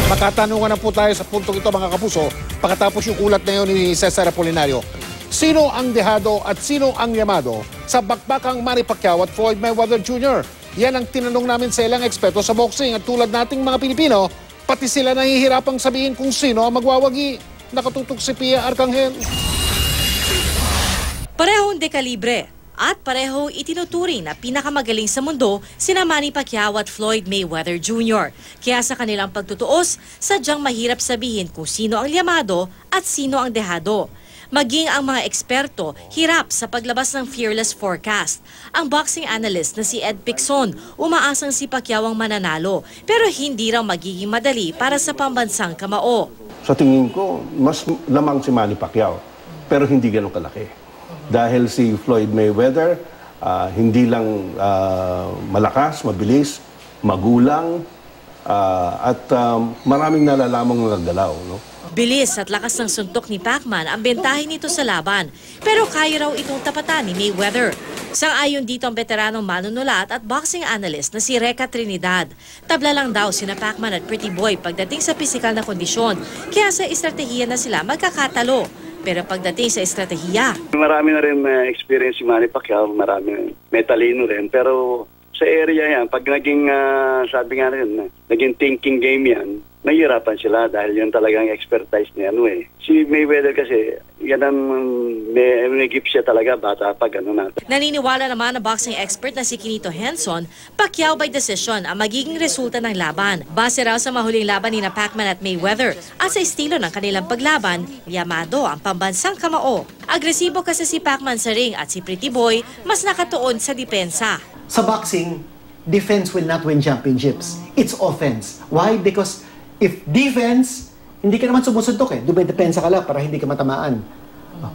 Makatanungan na po tayo sa puntong ito mga kapuso pagkatapos yung ulat na yun ni Cesar Apolinario. Sino ang dehado at sino ang yamado sa bakbakang Manny Pacquiao at Floyd Mayweather Jr.? Yan ang tinanong namin sa ilang eksperto sa boxing at tulad nating mga Pilipino, pati sila nahihirapang sabihin kung sino ang magwawagi. Nakatutok si Pia Arcangel. Parehong dekalibre at pareho itinuturing na pinakamagaling sa mundo sina Manny Pacquiao at Floyd Mayweather Jr. Kaya sa kanilang pagtutuos, sadyang mahirap sabihin kung sino ang yamado at sino ang dehado. Maging ang mga eksperto hirap sa paglabas ng fearless forecast. Ang boxing analyst na si Ed Picson umaasang si Pacquiao ang mananalo pero hindi raw magiging madali para sa pambansang kamao. Sa tingin ko, mas lamang si Manny Pacquiao pero hindi ganun kalaki. Dahil si Floyd Mayweather, hindi lang malakas, mabilis, magulang, at maraming nalalamang nagdalaw. No? Bilis at lakas ng suntok ni Pacman ang bentahin nito sa laban. Pero kaya raw itong tapatan ni Mayweather. Sang-ayon dito ang veteranong manunulat at boxing analyst na si Reca Trinidad. Tabla lang daw sina Pacman at Pretty Boy pagdating sa pisikal na kondisyon. Kaya sa estratehiya na sila magkakatalo. Pero pagdating sa estratehiya, marami na rin experience si Manny Pacquiao, marami may talino rin. Pero sa area yan, pag naging, sabi nga rin, naging thinking game yan, nahihirapan sila dahil yun talagang expertise niya. Si Mayweather kasi, yan ang may gift siya talaga, bata pag natin. Naniniwala naman ang boxing expert na si Quinito Henson, Pacquiao by decision ang magiging resulta ng laban. Base raw sa mahuling laban ni Pacman at Mayweather at sa estilo ng kanilang paglaban, yamado ang pambansang kamao. Agresibo kasi si Pacman sa ring at si Pretty Boy mas nakatuon sa depensa. Sa boxing, defense will not win championships. It's offense. Why? Because if defense, hindi ka naman sumusuntok dumidepensa ka lang para hindi ka matamaan.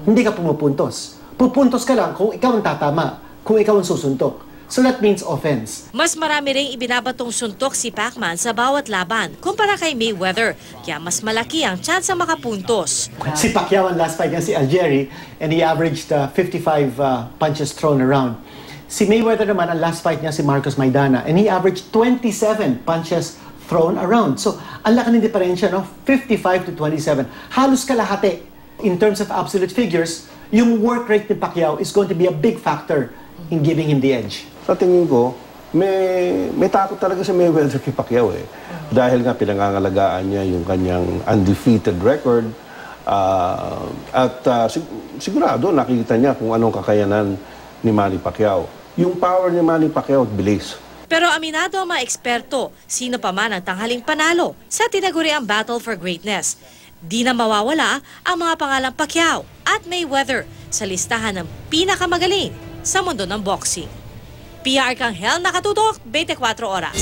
Hindi ka pumupuntos. Pupuntos ka lang kung ikaw ang tatama, kung ikaw ang susuntok. So that means offense. Mas marami ring ibinabatong suntok si Pacman sa bawat laban kumpara kay Mayweather, kaya mas malaki ang tsansa makapuntos. Si Pacquiao ang last fight niya si Algieri and he averaged 55 punches thrown around. Si Mayweather naman ang last fight niya si Marcos Maidana and he averaged 27 punches thrown around. So, ang laki ng diferensya, 55 to 27. Halos kalahati. In terms of absolute figures, yung work rate ni Pacquiao is going to be a big factor in giving him the edge. Sa tingin ko, may takot talaga si Mayweather kay Pacquiao Dahil nga pinangangalagaan niya yung kanyang undefeated record. Sigurado nakikita niya kung anong kakayanan ni Manny Pacquiao. Yung power ni Manny Pacquiao at bilis. Pero aminado ang mga eksperto, sino pa man ang tanghaling panalo sa tinaguriang Battle for Greatness. Di na mawawala ang mga pangalang Pacquiao at Mayweather sa listahan ng pinakamagaling sa mundo ng boxing. Pia Arcangel, nakatutok, 24 oras.